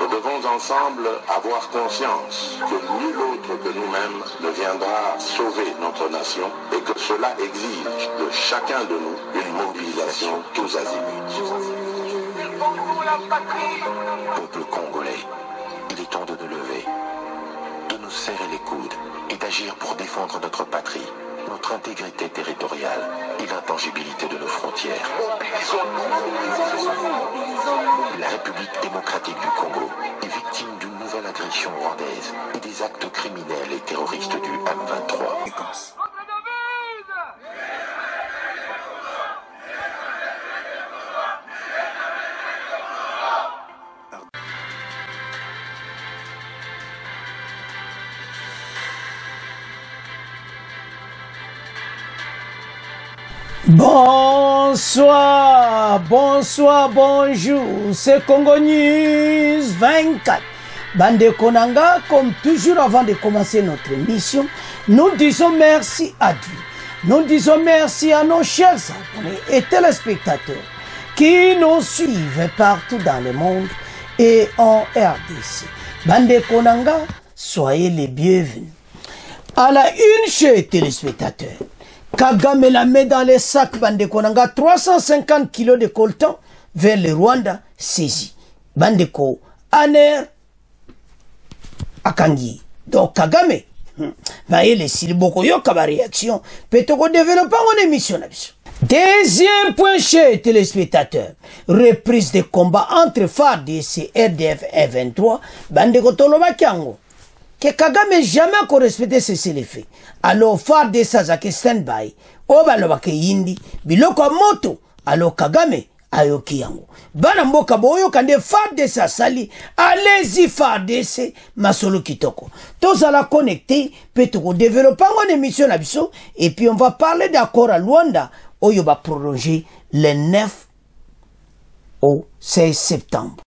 Nous devons ensemble avoir conscience que nul autre que nous-mêmes ne viendra sauver notre nation et que cela exige de chacun de nous une mobilisation tous azimuts. Peuple congolais, il est temps de nous lever, de nous serrer les coudes et d'agir pour défendre notre patrie, notre intégrité territoriale et l'intangibilité de nos frontières. La République démocratique du Congo est victime d'une nouvelle agression rwandaise et des actes criminels et terroristes du M23. Bonsoir, bonsoir, bonjour, c'est Congo News 24. Bande Konanga, comme toujours avant de commencer notre émission, nous disons merci à Dieu. Nous disons merci à nos chers abonnés et téléspectateurs qui nous suivent partout dans le monde et en RDC. Bande Konanga, soyez les bienvenus. À la une, chers téléspectateurs, Kagame la met dans les sacs, Bande Konanga, 350 kilos de coltan vers le Rwanda, saisi. Bandeko, Aner, Akangi. Donc Kagame, les siliboko yoka ba réaction, peut-être développer mon émission. Deuxième point, chers téléspectateurs, reprise de combat entre FARDC et RDF F23, Bandeko Toloba Kiango. Que Kagame jamais correspecté ces faits. Alors FARDC Sazake stand-by, Obaloba ke yindi, biloko moto, alors Kagame ayoki yango. Bana mboka boyo kande FARDC sali, allez-y FARDC masolo kitoko. Tous à la connecter, peut-être développer une émission nabiso, et puis on va parler d'accord à Luanda, où il va prolonger le 9 au 16 septembre.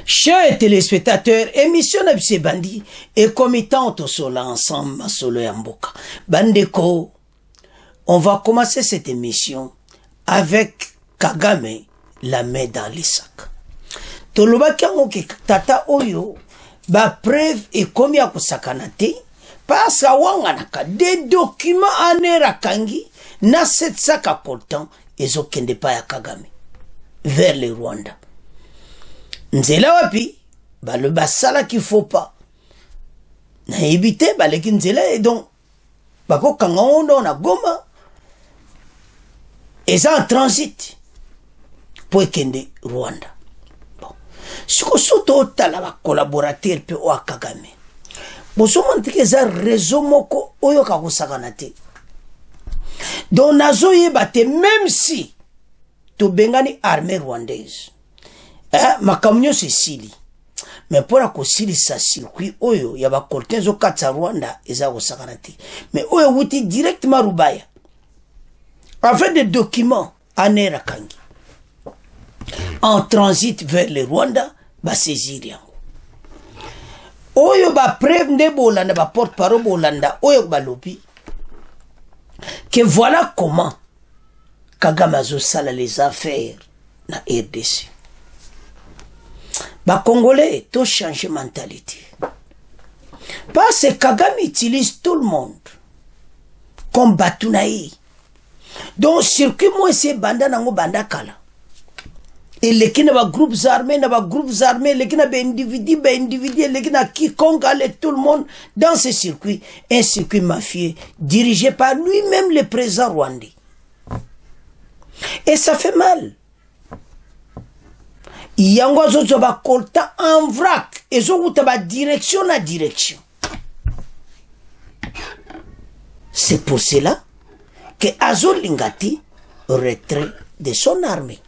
Chers téléspectateurs, émission Nabise Bandi et comitante sur l'ensemble solo Yamboka. Bandeko, on va commencer cette émission avec Kagame, la main dans les sacs. Toloba kiango ki tata oyo, ba preuve et komi ya kusakanate, parce wanganaka des documents anera kangi, na set sac à coltan, ezo kende pa ya Kagame, vers le Rwanda. Nzela wapi, ba le basala qu'il faut pas. Na éviter, ba leki nzela et donc, ba ko kangondo na Goma, et ça en transit, pour kende Rwanda. Bon. Si ko soto tala ba collaborateur pe o Kagame. Bo so montre za réseau moko oyo ka kusakanate. Donc nazo yebate même si to bengani armée rwandaise. Makamnyo se sili. Mais pour la sili sa circuit oyo ya ba koltenzo katsa Rwanda eza osakanate. Mais oyo wuti directement Rubaya. Avec des documents anera kangi. En transit vers le Rwanda ba saisir yango. Oyo ba preuve nde bolanda ba porte-parole bolanda oyo ba lobi. Que voilà comment Kagame azo sala les affaires na RDC. Bah Congolais, tout change de mentalité. Parce que Kagame utilise tout le monde comme Batunaï. Donc, circuit moi c'est banda nango banda kala. Et les qui n'ont groupes armés, les qui n'ont individus, les qui n'ont quiconque allait tout le monde dans ce circuit. Un circuit mafieux dirigé par lui-même le président rwandais. Et ça fait mal. Yango zozo ba kolta en vrac et zo ba direction à direction. C'est pour cela que Azol Lingati retrait de son armée.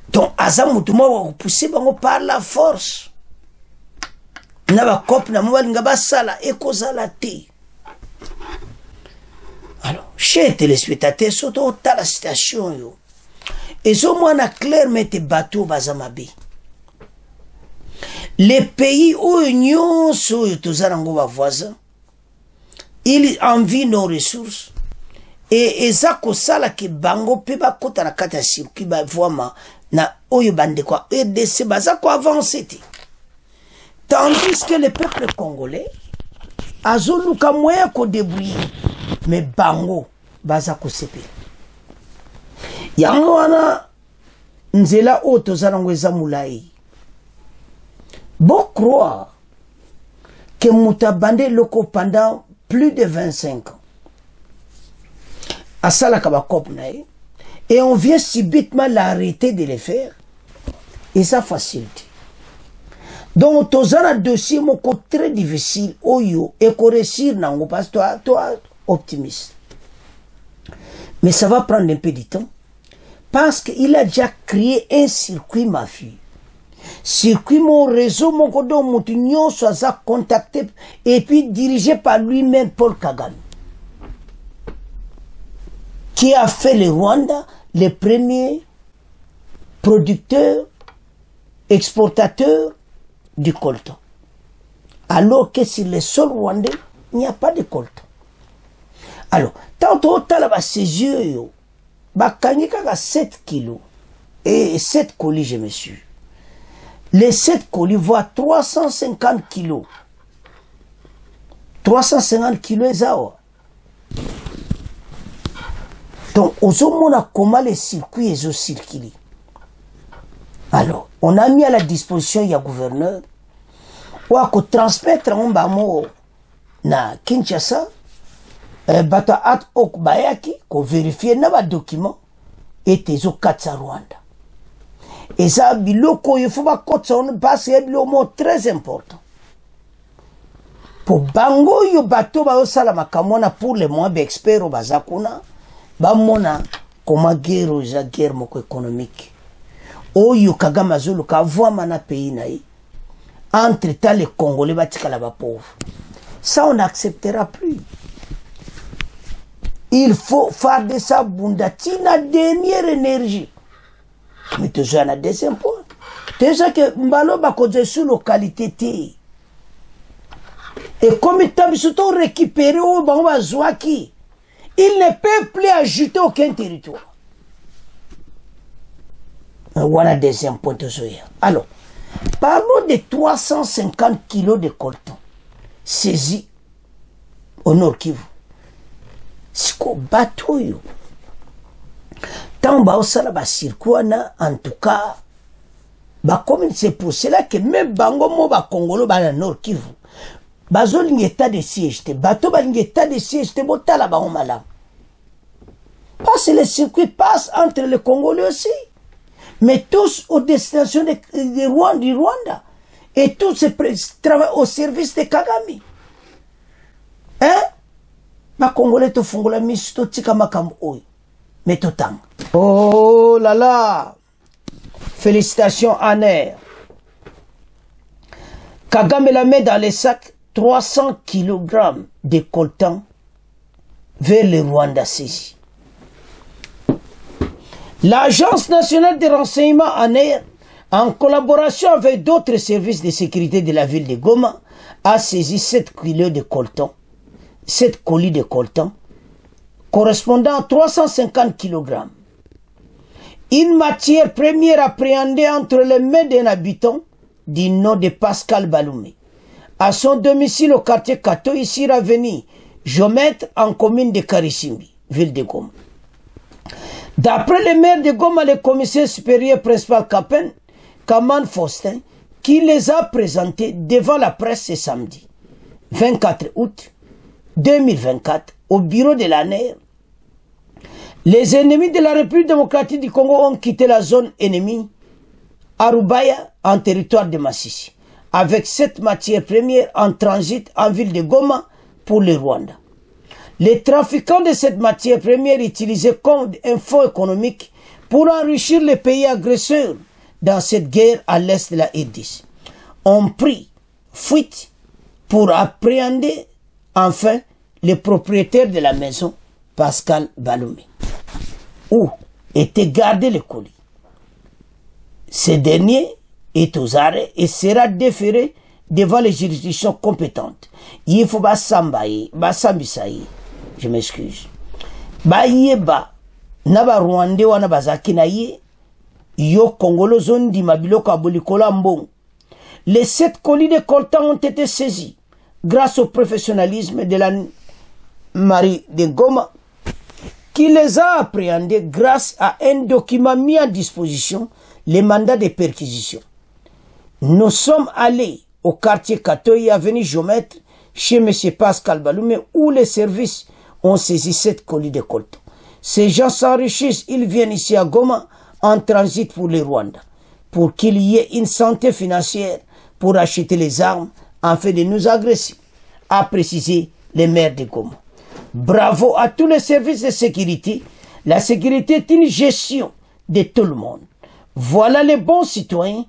Donc Azamutumo wa pousser bango par la force. Na ba kop na mwa linga ba sala ekozala te. Alors, chers téléspectateurs, surtout à la station yo. Et ce moment a clairement été battu au Bazamabi. Les pays où l'Union sont tous voisins, ils envient nos ressources. Et ça, ça, qui bango, pe ba kota na kata circuit, ba voima, na oyo bande kwa RDC baza ko avancer te. Tandis que le peuple congolais azoluka moyen ko débrouiller mais bango baza ko sepela. Yango wana nzela o tozala ngweza mulai. Bon croire que muta bande loko pendant plus de 25 ans. Asala kabakop nae. Et on vient subitement l'arrêter de les faire. Et ça facilite. Donc, tu as un dossier très difficile. Oyo, et qu'on réussir, parce que toi, optimiste. Mais ça va prendre un peu de temps. Parce qu'il a déjà créé un circuit mafieux. Circuit, mon réseau, mon codon, mon union, soit contacté et puis dirigé par lui-même, Paul Kagame. Qui a fait le Rwanda les premiers producteurs, exportateurs du coltan. Alors que sur les sols rwandais, il n'y a pas de coltan. Alors, tant que tu as ses yeux, il y a 7 kilos et 7 colis, je me suis. Les 7 colis voient 350 kilos. 350 kilos, ça. Donc, on a comment les circuits sont circulés. Alors, on a mis à la disposition il y a gouverneur ou à transmettre un bamo na Kinshasa, bata at ok bayaki, ko vérifier na ba document et tezo katsa Rwanda. Et ça biloko il faut pas kotsa on passe le mot très important. Pour bango yo bato ba osala makamona pour les mois d'experts au bazakuna. Bamona comment guerre moko économique. Oyo Kagame azulu ka voix mana pays naï. Entre temps les Congolais batikala ba pauvre. Ça on n'acceptera plus. Il faut faire de ça bundatina dernière énergie. Mais tu as un deuxième point. Tu sais que mbalo bakoze sous localité té. Et comme il t'a surtout récupéré au bamba zouaki. Ils ne peuvent plus ajouter aucun territoire. Voilà deuxième point de ce. Alors, parlons de 350 kilos de coltan saisis au Nord Kivu. C'est quoi bateau yo? Tant ba osala ba circuit en tout cas, ba comme c'est pour cela que même bango mo ba Congolo ba na Nord Kivu. Bazol l'état de siège, bateau ba l'état de siège, botala ba malam. Parce que le circuit passe entre les Congolais aussi. Mais tous aux destinations du Rwanda. Et tous travaillent au service de Kagame. Hein? Ba Congolais to fungola misto tika makambo oyo. Mais tout temps. Oh là là! Félicitations Aner. Kagame la met dans les sacs 300 kg de coltan vers le Rwanda saisi. L'Agence nationale de renseignement ANER, en collaboration avec d'autres services de sécurité de la ville de Goma, a saisi 7 kilos de coltan, 7 colis de coltan, correspondant à 350 kg. Une matière première appréhendée entre les mains d'un habitant du nom de Pascal Baloumé. À son domicile au quartier Kato, ici Raveni, Jomètre, en commune de Karisimbi, ville de Goma. D'après le maire de Goma, le commissaire supérieur principal Kaman Faustin, qui les a présentés devant la presse ce samedi, 24 août 2024, au bureau de l'ANER, les ennemis de la République démocratique du Congo ont quitté la zone ennemie, Arubaya, en territoire de Massissi, avec cette matière première en transit en ville de Goma pour le Rwanda. Les trafiquants de cette matière première utilisés comme un fonds économique pour enrichir les pays agresseurs dans cette guerre à l'est de la RDC ont pris fuite pour appréhender enfin le propriétaire de la maison, Pascal Baloumé, où était gardé le colis. Ce dernier est aux arrêts et sera déféré devant les juridictions compétentes. Il faut je m'excuse. Ba yeba naba Rwandais wana bazaki na ye yo Congolo zone di mabiloko abolikola mbongo. Les 7 colis de coltan ont été saisis grâce au professionnalisme de la Marie de Goma, qui les a appréhendés grâce à un document mis à disposition, les mandats de perquisition. Nous sommes allés au quartier Katoyi, avenue Géomètre, chez M. Pascal Balume, où les services ont saisi 7 colis de coltan. Ces gens s'enrichissent, ils viennent ici à Goma en transit pour le Rwanda, pour qu'il y ait une santé financière pour acheter les armes afin de nous agresser, a précisé le maire de Goma. Bravo à tous les services de sécurité. La sécurité est une gestion de tout le monde. Voilà les bons citoyens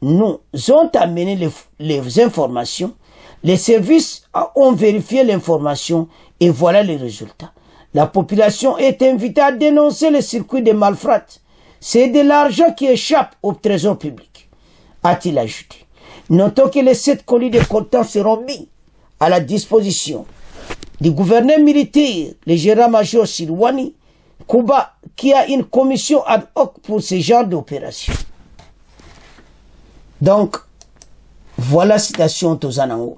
nous ont amené les informations. Les services ont vérifié l'information et voilà les résultats. La population est invitée à dénoncer le circuit des malfrats. C'est de l'argent qui échappe au trésor public, a-t-il ajouté. Notons que les 7 colis de coltan seront mis à la disposition du gouverneur militaire, le général-major Silwani Kuba, qui a une commission ad hoc pour ce genre d'opération. Donc, voilà la citation Tozanango.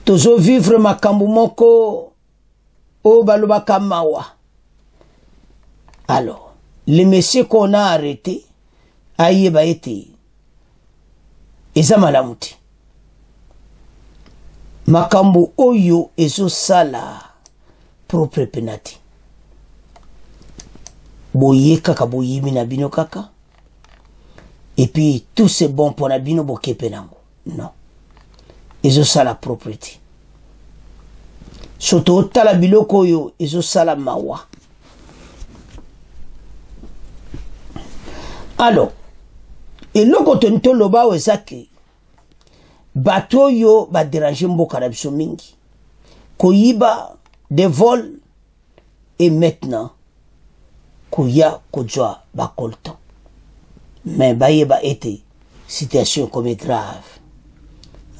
Tozo vivre makambu moko o balobaka mawa. Alors, les messieurs qu'on a arrêtés, ayeba ete, eza malamuti. Makambu oyo ezo sala propre penati. Boye kaka boyimi na bino kaka. Et puis tout c'est bon pour na bino boke penango. Non. Ezo sala propriété. Soto tala biloko oyo ezo sala mawa. Alors, et loko tonto loba wezake bato yo ba déranger mboka na biso mingi. Koyiba des vols et maintenant koya kojwa ba coltan. Mais bayeba été situation comme grave.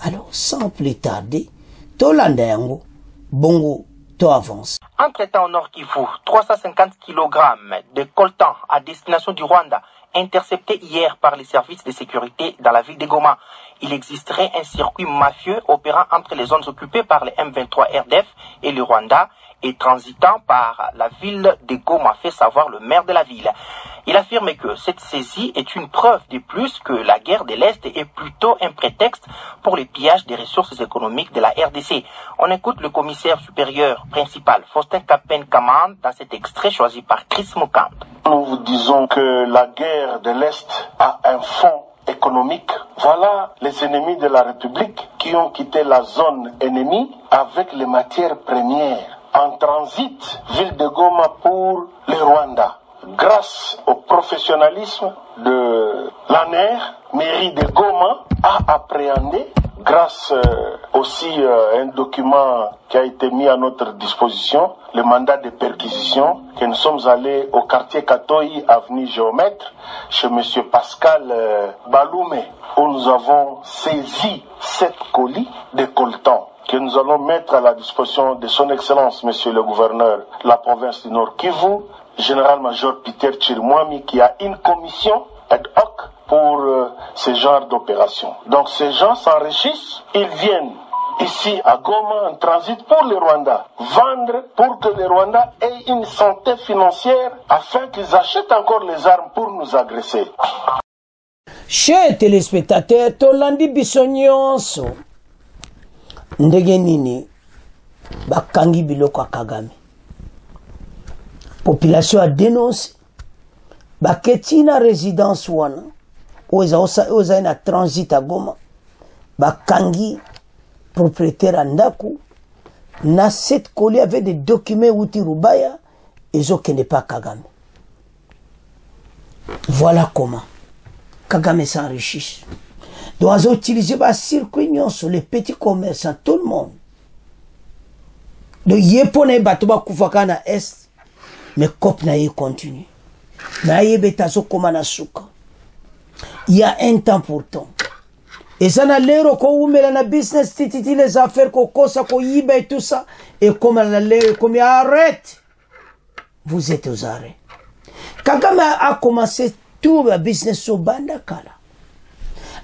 Alors sans plus tarder, tolanda yango bongo to avance. Entre-temps, au Nord Kivu, 350 kg de coltan à destination du Rwanda interceptés hier par les services de sécurité dans la ville de Goma. Il existerait un circuit mafieux opérant entre les zones occupées par les M23 RDF et le Rwanda et transitant par la ville de Goma, fait savoir le maire de la ville. Il affirme que cette saisie est une preuve de plus que la guerre de l'Est est plutôt un prétexte pour le pillage des ressources économiques de la RDC. On écoute le commissaire supérieur principal, Faustin Kapen-Kamand, dans cet extrait choisi par Chris Mukand. Nous vous disons que la guerre de l'Est a un fond économique. Voilà les ennemis de la République qui ont quitté la zone ennemie avec les matières premières en transit, ville de Goma pour le Rwanda. Grâce au professionnalisme de l'ANER, mairie de Goma a appréhendé, grâce aussi à un document qui a été mis à notre disposition, le mandat de perquisition, que nous sommes allés au quartier Katoyi, avenue Géomètre, chez M. Pascal Balume, où nous avons saisi 7 colis de coltan que nous allons mettre à la disposition de son Excellence, Monsieur le Gouverneur de la province du Nord Kivu, Général-Major Peter Chirimwami, qui a une commission ad hoc pour ce genre d'opération. Donc ces gens s'enrichissent, ils viennent ici à Goma en transit pour le Rwanda, vendre pour que le Rwanda ait une santé financière afin qu'ils achètent encore les armes pour nous agresser. Chers téléspectateurs, tolandi bisonyonso ndege nini bakangi biloko Kagame. Population a dénoncé baketina résidence wana oza na transit à Goma bakangi propriétaire andaku na 7 colis avec des documents outi Rubaya et aucun n'est pas Kagame. Voilà comment Kagame s'enrichit. Donc ils ont utilisé le circuit sur les petits commerçants, tout le monde. Donc yepone batoba kufaka na est mais cop na continue. Na betazo koma na suka. Il y a un temps pourtant. Et ça n'a l'air qu'on met dans business tititi les affaires qu'on cosa qu'on yiba et tout ça et comme la l'air comme arrête. Vous êtes aux arrêts. Kagame a commencé tout le business au Bandakala.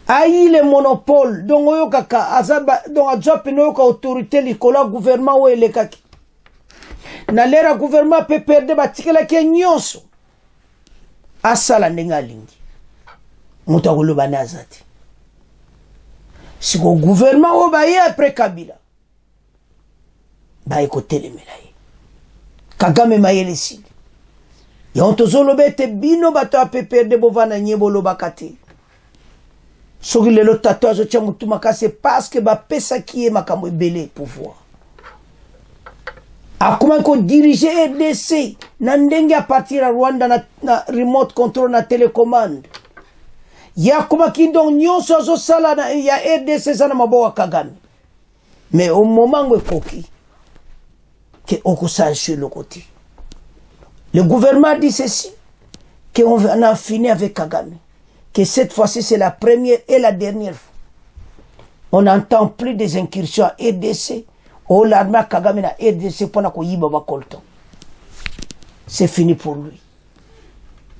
Aïe le monopole, donc oyo kaka, azaba, donc adjoa peno ka autorité likola gouvernement ou elekaki. Na lera gouvernement peut perdre batikela ke nyonso. Asala ndenga lingi. Muta kuluba nazati. Siko gouvernement ou baye après Kabila. Baye kotelemela ye. Kagame mayele sili. Yontozolo bete bino bato a peut perdre bovana nyebo lo bakati. Soki lelo tatouage tia mutu makase parce que ba pesa qui est makambo belé pouvoir. A comment ko diriger RDC na ndenge à partir à Rwanda na remote control na télécommande. Ya kuma kindo nyonso zo sala na ya RDC sana maboa Kagame. Mais au moment où koki que okusage sur le côté. Le gouvernement dit ceci qu'on en a fini avec Kagame. Que cette fois-ci, c'est la première et la dernière fois. On n'entend plus des incursions à RDC. Oh, l'armée Kagame na RDC pour qu'on y baba colton. C'est fini pour lui.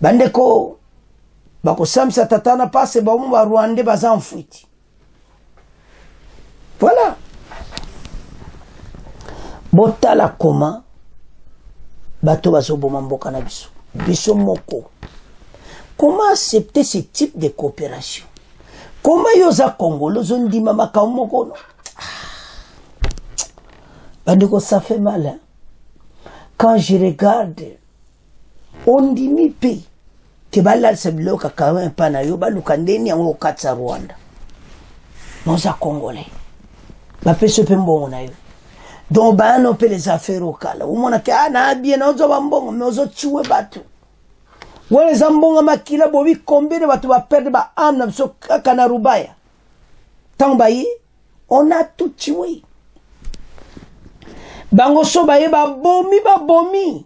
Bandeko, bako samsa tatana passe ba mwa Rwanda bazan fuiti. Voilà. Botala koma bato bazobo mamboka na biso. Biso moko. Comment accepter ce type de coopération? Comment yoza Congolo zondi mama kaumoko? Bandeko, ça fait mal. Hein? Quand je regarde, on dit mi pe que balal se bloque quand même pas na yo balukandeni en okatsa Rwanda. Noza Congolais. Ba pe se pe mbongo na yo. Donc ba no pe les affaires au kala. Umona ke ana bien ozo bambongo mais ozo tuwe batu. Wale zambonga makila bobi combien batu ba perdre ba âme so kana rubaya. Tambayi on a tout tué. Bango so baye ba bomi.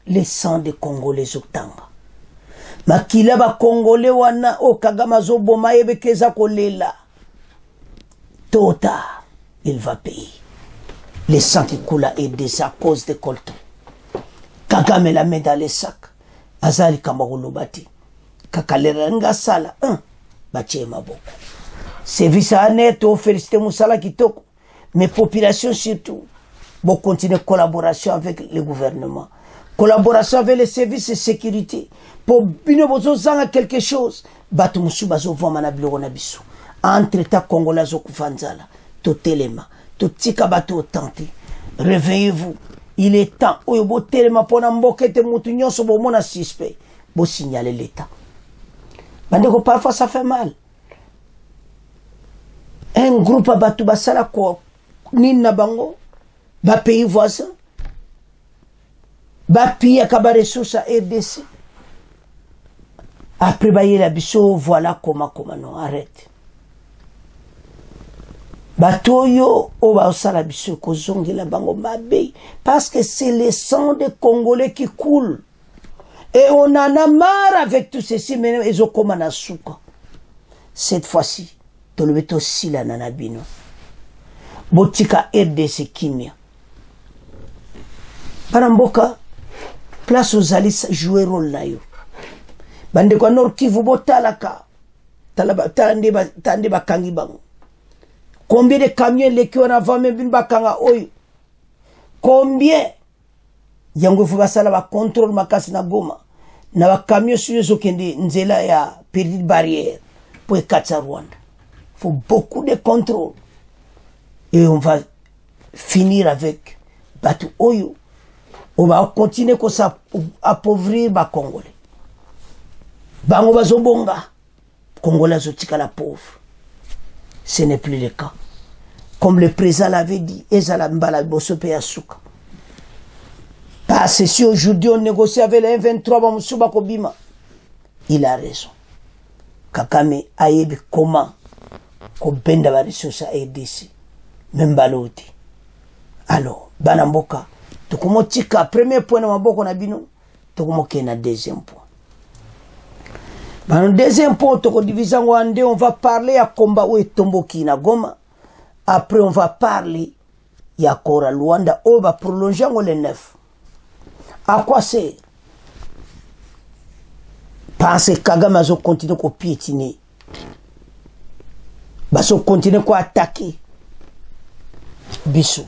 Le sang des Congolais otanga. Makila ba Congolais wana o Kagame zo boma yebe keza kolela. Tôt ou tard, il va payer. Le sang qui coule à aider à cause de Colton. Kagame la met dans les sacs. Azali Kamarulo bati. Kakalera nga sala. Batie maboko. Service à net au félicité Moussala Kitoko. Mais population surtout. Bon continuer collaboration avec le gouvernement. Collaboration avec les services de sécurité. Pour bien besoin quelque chose. Batu musu bazo voma na biloko na biso. Entre ta Congolais zo kufanzala. To telema. To tika bato tante. Réveillez-vous. Il est temps. Oyo bo telema pona mbokete mutu nyonso bo mona suspect. Bo signaler l'état. Bandeko parfois ça fait mal. Un groupe à batu basala ko nina bango. Ba pays voisin. Ba pays à kaba ressources à RDC. Après baye la biso voilà comment non arrête. Batoyo oba osala biso kozongi la bango mabe parce que c'est le sang des Congolais qui coule et on en a marre avec tout ceci mais ils ont comme un souka. Cette fois-ci tolobeto sila nanabino botika RDC kimia paramboka place aux alis jouer rôle na yo bande kwa Nord Kivu botalaka talaba tande bakangi bango. Combien de camions les qui ont avant même bakanga oyo? Combien? Yango fuba sala ba contrôle makasi na Goma. Na ba camions sur les okende nzela ya petite barrière pour katsa Rwanda. Faut beaucoup de contrôle. Et on va finir avec batu oyo. On va continuer comme ça appauvrir ba Congolais. Bango bazobonga. Congolais zotika la pauvre. Ce n'est plus le cas. Comme le président l'avait dit, parce que si aujourd'hui on négocie avec les 23, il a raison. Kagame a eu comment qu'on bende la ressource à RDC. Même baloti. Alors, Banamboka, tu commences à premier point de ma boka na bino, tu commences à deuxième point. Dans le deuxième point, on va parler à combat où est Tomboki na Goma. Après, on va parler à Kora Luanda. On va prolonger le 9. À quoi c'est? Parce que Kagame a continué à piétiner. Il a continué à attaquer. Bissou.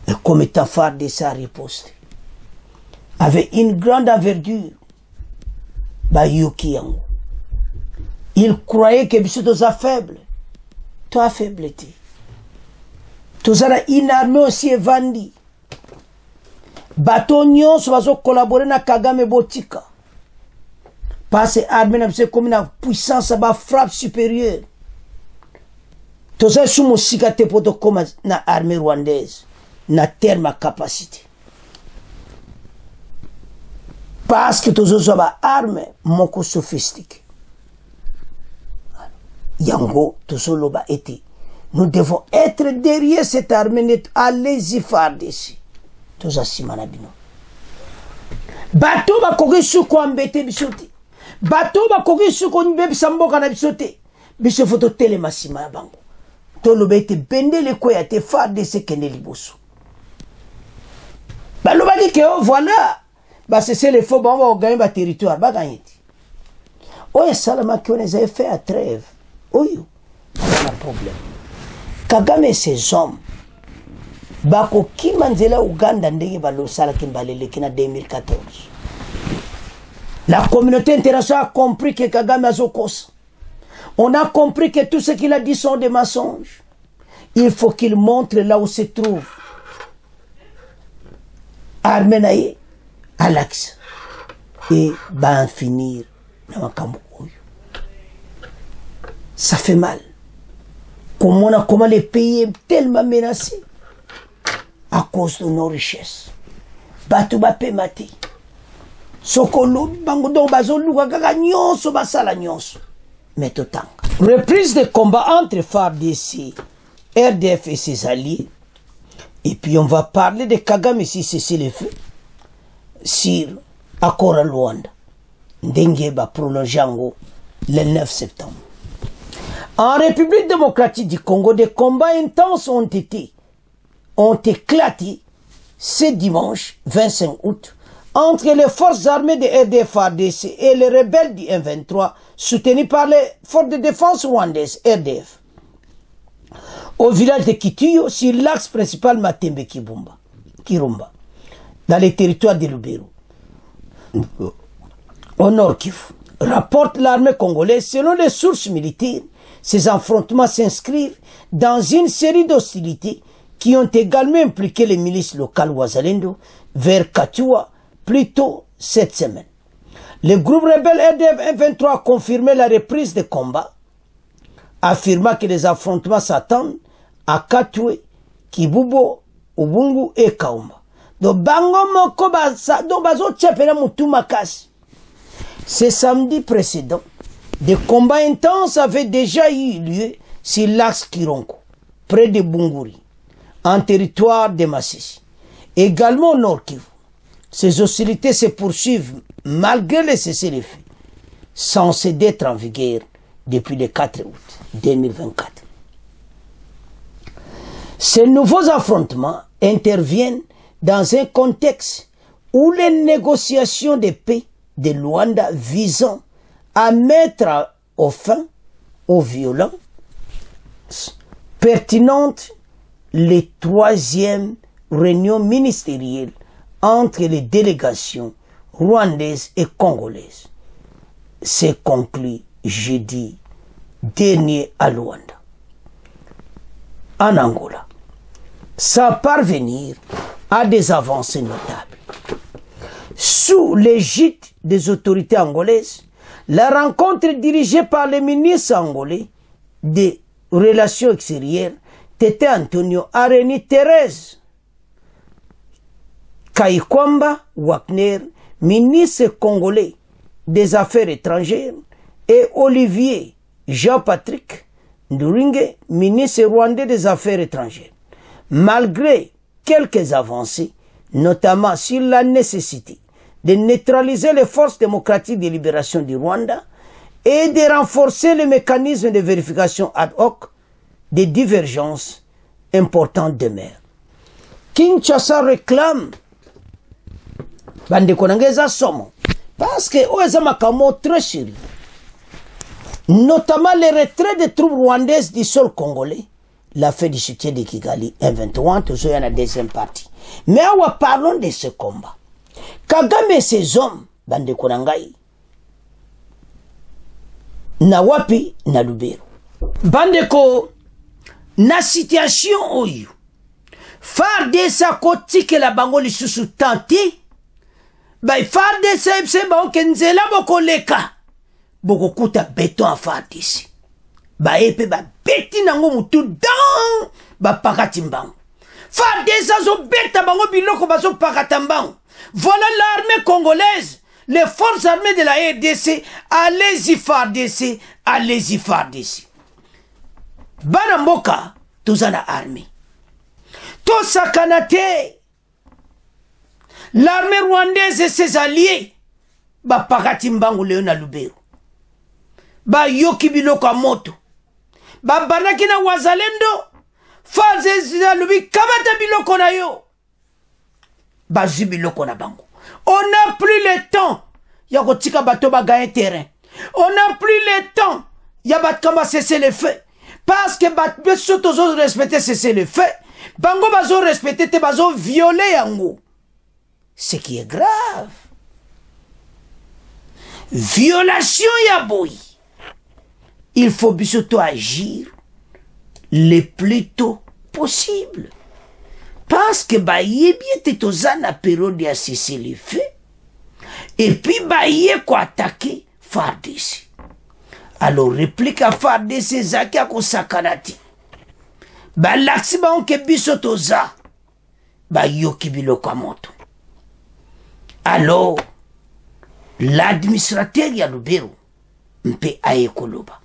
Et comme étant phare de sa riposte. Avec une grande envergure. Il croyait que Bissou était faible. Toi faible. Tu as une armée aussi vendue. Bateau nyonso bazo collaborer na Kagame botika. Parce que l'armée n'a comme une puissance ba frappe supérieure. Tous ces sous musikate poto comme na armée rwandaise na terme capacité. Parce que tous ces armes moko sophistiquées. Yango tous ces loba été. Nous devons être derrière cette armée. Allez-y faire d'ici. Tous ces simanabino. Bateau ba kogi suko ambete bisote. Bateau ba kogi suko nbebi samboka na bisote. Biso foto telema sima bango. To loba ete bende le koya te faire de ce kene liboso. Ba loba di que voilà. Bah c'est le faux, on va gagner le territoire, bah gagner. Oh, Salama qui on les a fait à trêve. Oh, il y a un problème. Kagame et ses hommes, bako ki manzela Ouganda ndenge balo sala kimbalele kina 2014. La communauté internationale a compris que Kagame a zokos. On a compris que tout ce qu'il a dit sont des mensonges. Il faut qu'il montre là où se trouve Armenaye à l'axe et va en finir dans un camp. Ça fait mal. Comment les pays est tellement menacé à cause de nos richesses. Batu ba pemati. Sokolo bangodo bazolu gaga nyonso basala nyonso. Metotanga. Reprise de combat entre FARDC, RDF et ses alliés. Et puis on va parler de Kagame si c'est le feu. Sur accord à Luanda. Ndengeba prolongeango le 9 septembre. En République démocratique du Congo, des combats intenses ont éclaté ce dimanche 25 août entre les forces armées de RDF-FARDC et les rebelles du M23 soutenus par les forces de défense rwandaises RDF au village de Kituyo sur l'axe principal Matembe-Kirumba dans les territoires de Lubero au nord Kivu. Rapporte l'armée congolaise. Selon les sources militaires, ces affrontements s'inscrivent dans une série d'hostilités qui ont également impliqué les milices locales Wazalendo vers Katua plus tôt cette semaine. Le groupe rebelle RDF M23 a confirmé la reprise des combats, affirmant que les affrontements s'attendent à Katwe, Kibubo, Ubungu et Kaumba. Donc, ce samedi précédent, des combats intenses avaient déjà eu lieu sur l'axe Kironko, près de Bunguri, en territoire de Massissi, également au nord Kivu. Ces hostilités se poursuivent malgré les cessez-le-feu, censés d'être en vigueur depuis le 4 août 2024. Ces nouveaux affrontements interviennent dans un contexte où les négociations de paix de Luanda visant à mettre fin aux violences pertinentes, les troisième réunion ministérielle entre les délégations rwandaises et congolaises s'est conclue jeudi dernier à Luanda, en Angola, sans parvenir à des avancées notables. Sous l'égide des autorités angolaises, la rencontre dirigée par le ministre angolais des Relations extérieures, Tete Antonio, a réuni Thérèse Kaikwamba Wagner, ministre congolais des Affaires étrangères, et Olivier Jean-Patrick Nduringe, ministre rwandais des Affaires étrangères. Malgré quelques avancées, notamment sur la nécessité de neutraliser les forces démocratiques de libération du Rwanda et de renforcer le mécanisme de vérification ad hoc, des divergences importantes demeurent. Kinshasa réclame Bandekonangeza Somo Parce que Oezama très sérieux. Notamment les retraits des troupes rwandaises du sol congolais. La fin du soutien de Kigali, M23, toujours il y a la deuxième partie. Mais parlons de ce combat. Kagame et ses hommes, bande Konangai, na wapi na Lubero. Bandeko, na situation oyo, FARDC kotike la bango lisusu tanti, bay FARDC epse bango kenzela boko leka, boko kuta beton a FARDC. Ba epe ba beti nango mutu dan, ba pakati mbango. FARDC zo beta bango biloko bazo pakata mbango. Voilà l'armée congolaise, les forces armées de la RDC, allez-y FARDC, allez-y FARDC. Banamboka, tozana armée. Tosakanate, l'armée rwandaise et ses alliés, ba pakati mbango Léona Lubero. Ba yoki biloko a moto. Ba banaki na wazalendo, faze lubi kabata biloko na yo. Ba biloko na bango. On n'a plus le temps. Yako tika bato ba gagner terrain. On n'a plus le temps. Yabat kama cesser le feu. Parce que bat beso tozo respecter cesser le feu. Bango bazo respecter te bazo violer yango. Ce qui est grave. Violation ya boy. Il faut bientôt agir le plus tôt possible. Parce que baye bien tetozana période à cesser le feu. Et puis baye quoi attaquer FARDC. Alors réplique à FARDC zaki ako sakanati. Ba laksi ba onke biso toza. Ba yoki biloko moto. Alors l'administrateur ya Lubero mpe ayekoloba.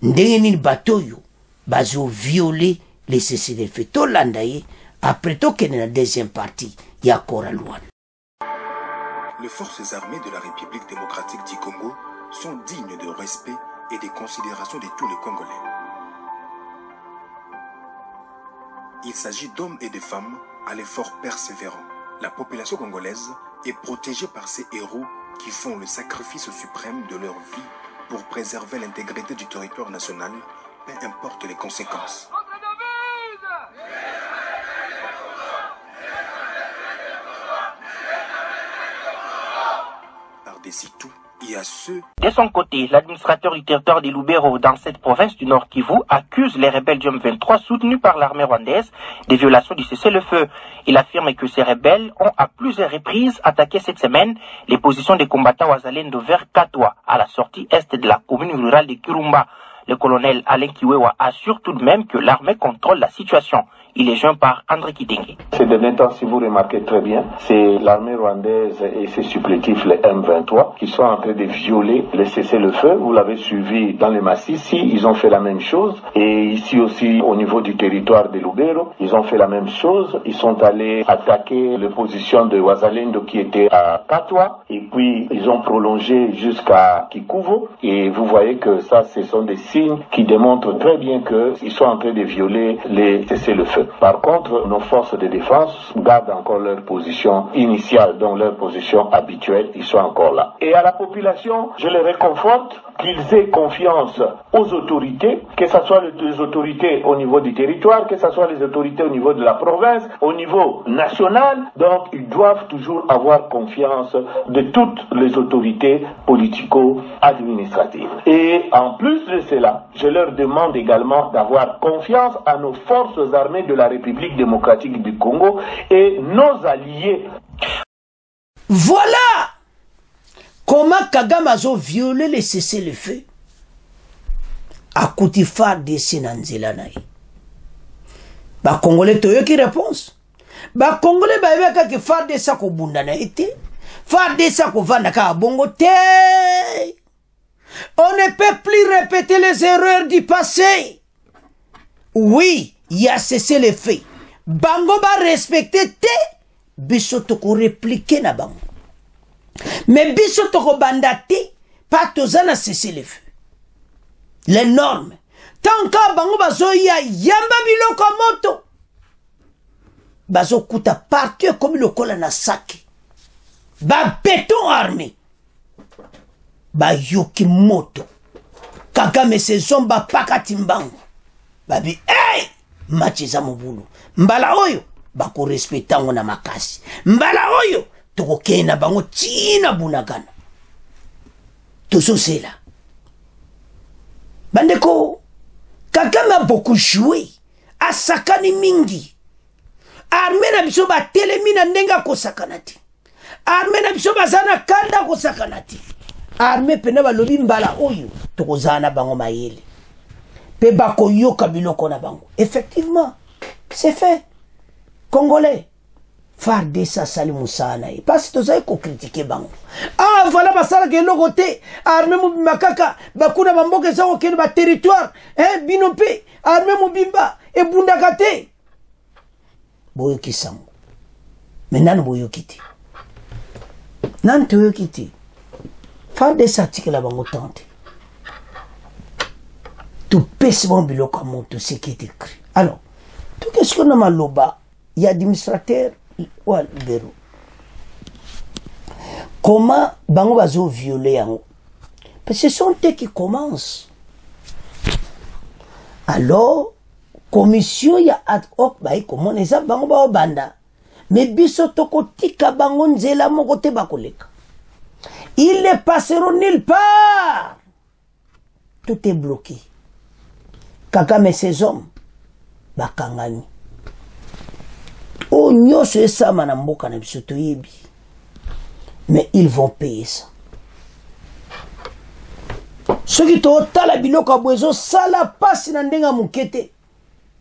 Ndenge nini batoyo bazo violer les cessez-le-feu tolandaye après tout qu'il y a la deuxième partie ya Koralouane. Les forces armées de la République démocratique du Congo sont dignes de respect et de considération de tous les Congolais. Il s'agit d'hommes et de femmes à l'effort persévérant. La population congolaise est protégée par ces héros qui font le sacrifice suprême de leur vie pour préserver l'intégrité du territoire national, peu importe les conséquences. Par-dessus tout, il y a ceux... De son côté, l'administrateur du territoire de Lubero dans cette province du Nord Kivu accuse les rebelles du M23 soutenus par l'armée rwandaise des violations du cessez-le-feu. Il affirme que ces rebelles ont à plusieurs reprises attaqué cette semaine les positions des combattants wazalendo vers Katwa, à la sortie est de la commune rurale de Kirumba. Le colonel Alain Kiwewa assure tout de même que l'armée contrôle la situation. Il est joint par André Kidenge. Ces derniers temps, si vous remarquez très bien, c'est l'armée rwandaise et ses supplétifs, les M23, qui sont en train de violer le cessez-le-feu. Vous l'avez suivi dans les Massissi, ils ont fait la même chose. Et ici aussi, au niveau du territoire de Lubero, ils ont fait la même chose. Ils sont allés attaquer les positions de Wazalendo qui étaient à Katwa. Et puis, ils ont prolongé jusqu'à Kikuvo. Et vous voyez que ça, ce sont des signes qui démontrent très bien qu'ils sont en train de violer les cessez-le-feu. Par contre, nos forces de défense gardent encore leur position initiale, donc leur position habituelle, ils sont encore là. Et à la population, je les réconforte qu'ils aient confiance aux autorités, que ce soit les autorités au niveau du territoire, que ce soit les autorités au niveau de la province, au niveau national. Donc, ils doivent toujours avoir confiance de toutes les autorités politico-administratives. Et en plus de cela, je leur demande également d'avoir confiance à nos forces armées de la République démocratique du Congo et nos alliés. Voilà comment Kagame a violé les cessez-le-feu à Koutifar de Sinanzelanaï. Ba Congolais toyo qui réponse. Ba Congolais ba yebeka ki far de sa ko bundana été. Far de sa ko vanda ka bongo te. On ne peut plus répéter les erreurs du passé. Oui, il y a cessé les faits. Bango ba respecter te. Biso toko répliquer na bango. Mais biso toko bandate. Pas tozana cessé les feux. Les normes. Tant que bango bazo ya yamba biloko moto. Bazo kuta partout comme le kola na sac. Ba béton armé. ba yoki moto Kagame saison ba pakati mbangu babi hey match za mobulu mbala oyo ba ko respectango na makasi mbala oyo toko kena bango tina bunagana tout c'est là bandeko Kagame a beaucoup joué a sakani mingi armée na biso ba telemi na ndenga ko sakanati armée na biso bazana kanda ko sakanati armée pena balobi mbala oyo tokozana bango mayele pe bako yoka biloko na bango effectivement c'est fait congolais FARDC sali musana parce que tozai ko critiquer bango ah voilà basala ke loko te armée makaka bakuna bamboke za okene ba territoire binope armée mobimba e bundaka te boyo kisango menana boyo kiti nan to yokiti FARDC article la bango tante tout pèse bon biloko à mon tout ce qui est écrit alors tout qu'est-ce qu'on a maloba il y a administrateur ou albero comment bango bazo violer yango parce que ce sont eux qui commencent alors commission ya ad hoc ba comment les bango ba banda mais biso toko tika bango nzela moko te bakoleka ils ne passeront nulle part tout est bloqué Kagame ses hommes bakangani o nyoso esama na mboka na biso toyebi mais ils vont payer ça ceux qui totala biloko bwezo sala pasi na ndenga mukete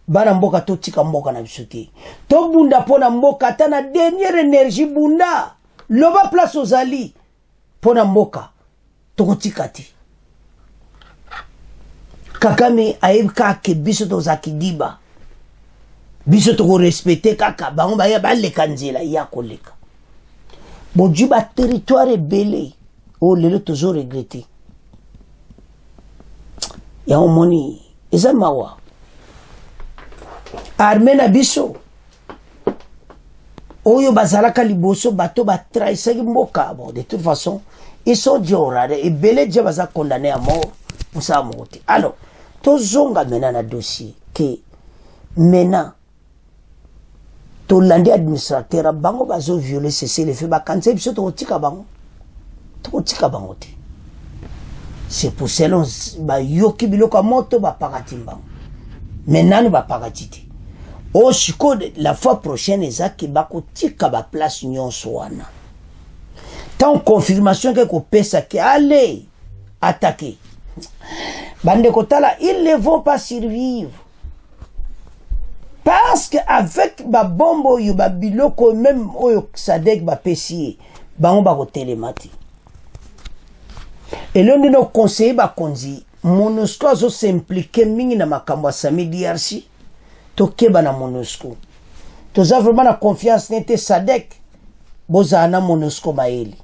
bana mboka totika mboka na biso te to bunda pona mboka ta na dernière énergie bunda loba place ozali pona mboka tokotika te Kagame aibka ke biso tozaki diba biso toko respecter kaka bango ba ya baleka nzela ya koleka boju ba territoire belé o lelo toujours regretter ya omoni eza mawa armée na biso oyo bazalaka liboso bato ba trahissaki mboka bon de toute façon ils sont diorade et belé déjà baza condamné à mort pour ça monter alors tozonga maintenant na dossier que maintenant tolandi administrateur bango bazo violer cesser les faits bakanze biso totika bango te c'est pour cela ba yoki biloko moto ba pakati bango maintenant ba pakati te o siko la fois prochaine ezaki bako tika ba place nyonso wana tant confirmation que ko pesa que allez attaquer bande kotala ils ne vont pas survivre parce que avec ba bombo yo ba biloko même oyo sadek ba pesi bango ba ko telemati et l'un de nos conseillers ba konzi MONUSCO azo s'impliquer mingi na makambo ya Sami DRC to keba na MONUSCO toza vraiment na confiance nete sadek boza na MONUSCO baeli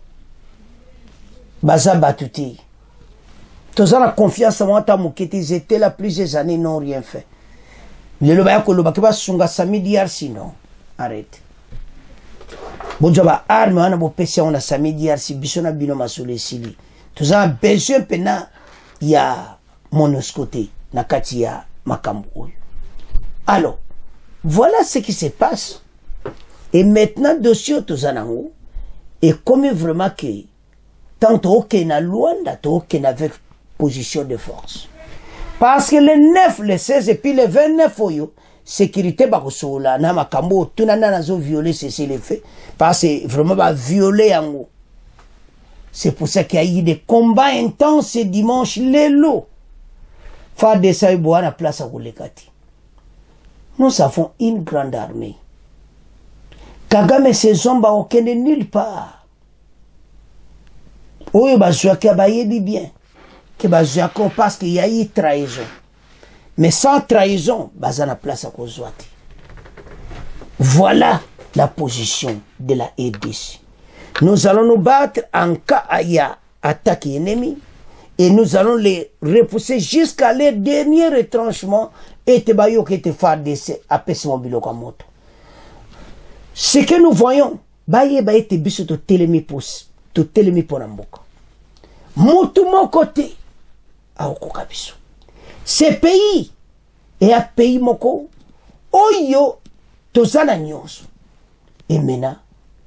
baza batuti toza na confiance moi ta mokete ils étaient là plusieurs années n'ont rien fait le loba ko loba ke ba sunga Sami DRC non arrête bonjo ba arme wana bo pesi on a Sami DRC biso na bino masole sili toza besoin pena ya MONUSCO te na kati ya makambo oyo alors voilà ce qui se passe et maintenant dossier toza nango et comme vraiment que tant que na Luanda to que avec position de force parce que le 9 le 16 et puis le 29 oyo sécurité bakosola na makambo tunana nazo violer cesser les faits parce que vraiment ba violer yango c'est pour ça qu'il y a eu des combats intenses ce dimanche lelo FARDC ça boa na place à kolekati nous avons une grande armée Kagame ses hommes ba okende nulle part oyo bazwaki bayebi bien que bazwaki parce qu'il y a eu trahison mais sans trahison bazana place à kozwati voilà la position de la RDC. Nous allons nous battre en cas il attaque ennemi et nous allons les repousser jusqu'à leur dernier retranchement et te bayo que te FARDC apesimo biloko moto. Ce que nous voyons, baye te biso to telemi pour namboka. mutu moko te aokoka biso. Ce pays est un pays moko oyo tozana nyonso. Et maintenant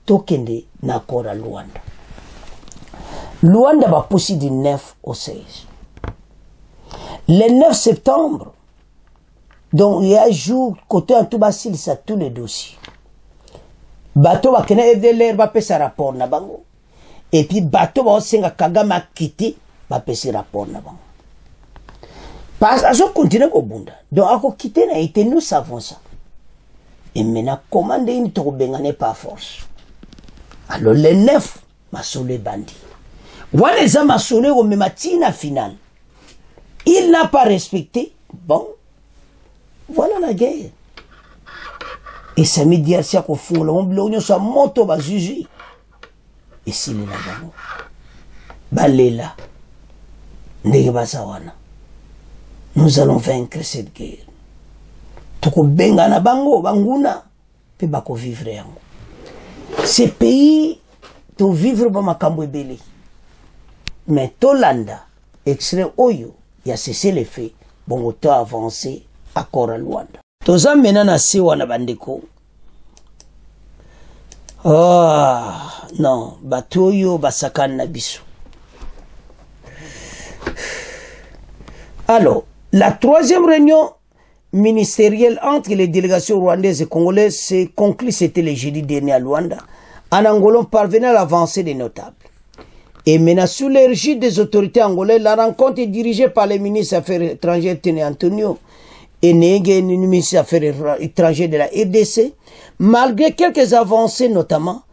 tokende na kora Luanda. Luanda va pousser du 9 au 16. Le 9 septembre, donc il y a un jour, côté en tout basil, ça tous les dossiers. Bateau va kena FDLR va faire sa rapport na bango. Et puis bateau va aussi Kagame quitter va faire sa rapport na bango. Parce que ça continue au bunda. Donc à quitter na été nous savons ça. Et maintenant commander une tourbenga pas force. Alors le 9 masole bandi. Waneza masole au mematina final. Il n'a pas respecté. Bon. Voilà la guerre. Et ça me dit à ça qu'on fout l'ombre, soit moto va juger. Et si les là-bas, balela, negebazawana, nous allons vaincre cette guerre. Toko benga na bango, banguna, pe bako vivre yango. Ces pays, to vivre ba makambo ebele. Mais Tolanda, extrait Oyo, il a cessé les faits, bon autant avancé à Luanda. Toza mena na sewa na bandeko. Non, batoyo basakan na biso. Alors, la troisième réunion ministérielle entre les délégations rwandaises et congolaises s'est conclue, c'était le jeudi dernier à Luanda. En Angola, parvenait à l'avancée des notables. Et maintenant, sous l'égide des autorités angolaises, la rencontre est dirigée par le ministre des Affaires étrangères, Tene Antonio, et Nege, ministre des Affaires étrangères de la RDC, malgré quelques avancées, notamment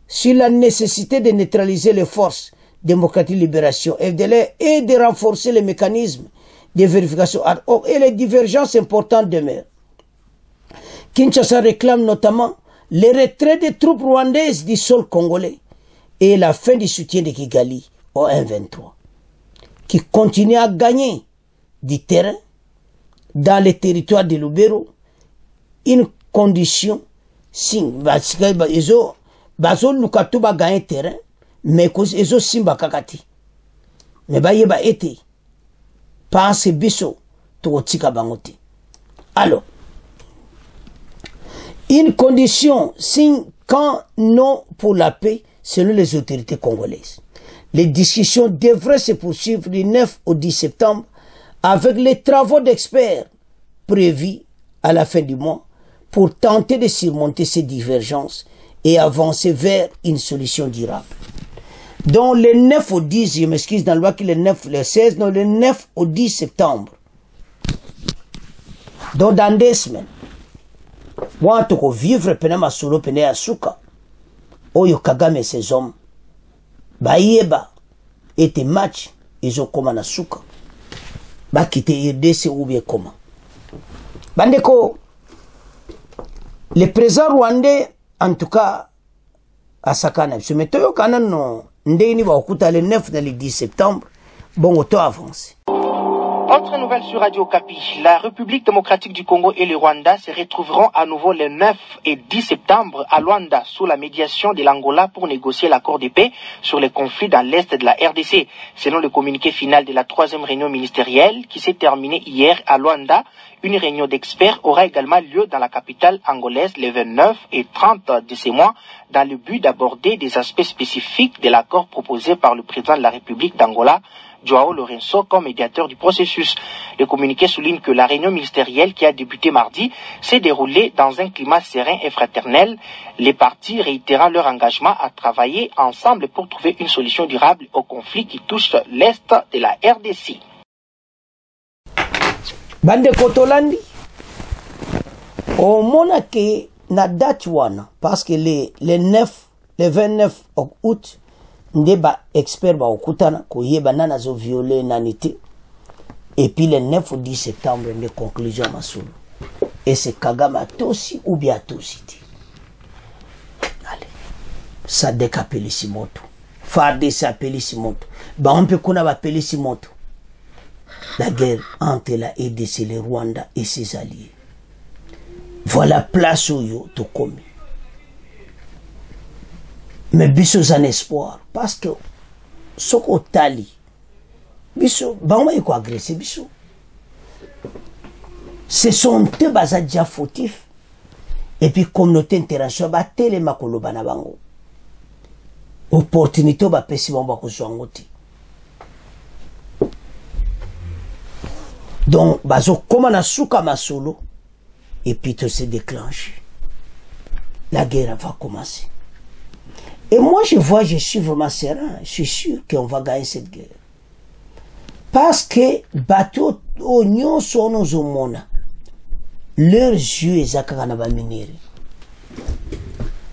sur la nécessité de neutraliser les forces démocratiques libération FDLR et de renforcer les mécanismes de vérification ad hoc, et les divergences importantes demeurent. Kinshasa réclame notamment le retrait des troupes rwandaises du sol congolais et la fin du soutien de Kigali au M23, qui continue à gagner du terrain dans les territoires de Lubero, une condition, si, bazo lukatu ba gagner terrain, mais ezo simba kakati. Mais ba yeba ete, pense biso, to tika bangote. Alors, une condition, signe quand non pour la paix, selon les autorités congolaises. Les discussions devraient se poursuivre du 9 au 10 septembre avec les travaux d'experts prévus à la fin du mois pour tenter de surmonter ces divergences et avancer vers une solution durable. Donc le 9 au 10, je m'excuse dans le loi que le 9, le 16, non, le 9 au 10 septembre. Donc dans 2 semaines, moi, je vais vivre penama solo pene asuka. Oyo Kagame et ses hommes. Bayeba était match, ils ont comme na suka. Ba quitter RDC ou bien comment. Bandeko, le président rwandais, en tout cas, à Sakana, ce méthode canon, ndeni va okuta le 9 et le 10 septembre, bon, auto avance. Autre nouvelle sur Radio Okapi, la République démocratique du Congo et le Rwanda se retrouveront à nouveau les 9 et 10 septembre à Luanda sous la médiation de l'Angola pour négocier l'accord de paix sur les conflits dans l'est de la RDC. Selon le communiqué final de la 3e réunion ministérielle qui s'est terminée hier à Luanda, une réunion d'experts aura également lieu dans la capitale angolaise les 29 et 30 de ces mois dans le but d'aborder des aspects spécifiques de l'accord proposé par le président de la République d'Angola, Joao Lourenço, comme médiateur du processus. Le communiqué souligne que la réunion ministérielle qui a débuté mardi s'est déroulée dans un climat serein et fraternel, les parties réitérant leur engagement à travailler ensemble pour trouver une solution durable au conflit qui touche l'est de la RDC. Bande Kotolandi, au monake na date wana, parce que le 29 août, ndeba expert ba okutana ko yeba nana zo violer nanité, et puis le 9 au 10 septembre les conclusions masulu, et c'est Kagame aussi ou bien aussi. Allez, ça décapelle Simoto, Farde s'appelle Simoto, ba on peut qu'on a appelé Simoto. La guerre entre la RDC, le Rwanda et ses alliés. Voilà place où yo to komi. Mais biso un espoir parce que soko tali biso bango eko agressé biso ce sont eux baza déjà fautifs et puis communauté internationale ba telema koloba na bango opportunité ba pesi bango ko zwangoti donc bazo koma na suka masolo et puis tout se déclenche la guerre va commencer. Et moi, je suis vraiment serein. Je suis sûr qu'on va gagner cette guerre. Parce que, bateau, oignon, sont nos homona. Leurs yeux, ils ont minéré.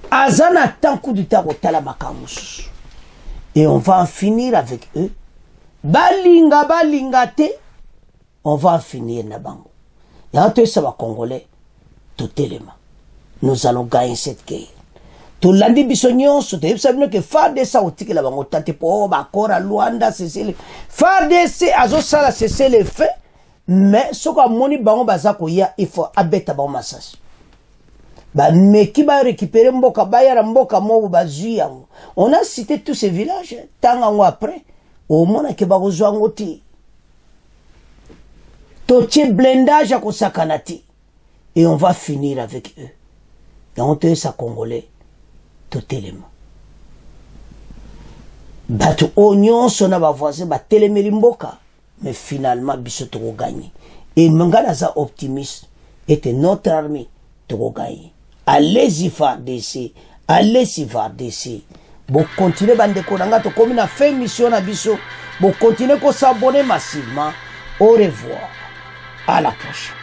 Azana, tant coup de temps, et on va en finir avec eux. Balinga, balingate. On va en finir, nabango. Et entre ça, va Congolais, tout élément. Nous allons gagner cette guerre. Tout l'andi bisognon, vous savez que FARDC a outil que la bango tante pour bakora Luanda c'est FARDC azo sala c'est le fait mais ce qu'on moni bango bazako ya il faut abeta bango massage. Ba mais qui va récupérer mboka baya na mboka mo bazui yango. On a cité tous ces villages tant après au moins que bako zwangoti. Toche blindage à kosakanati et on va finir avec eux. Donc on ça Congolais totalement. Bato oignon sona ba voisin ba telemeli mboka mais finalement biso to gagner. Et mangala za optimiste était notre armée to gagner. Allez-y FARDC, allez-y FARDC. Bon continuer bande ko nanga to comme na fait mission na biso, bon continuer ko s'abonner massivement. Au revoir. À la prochaine.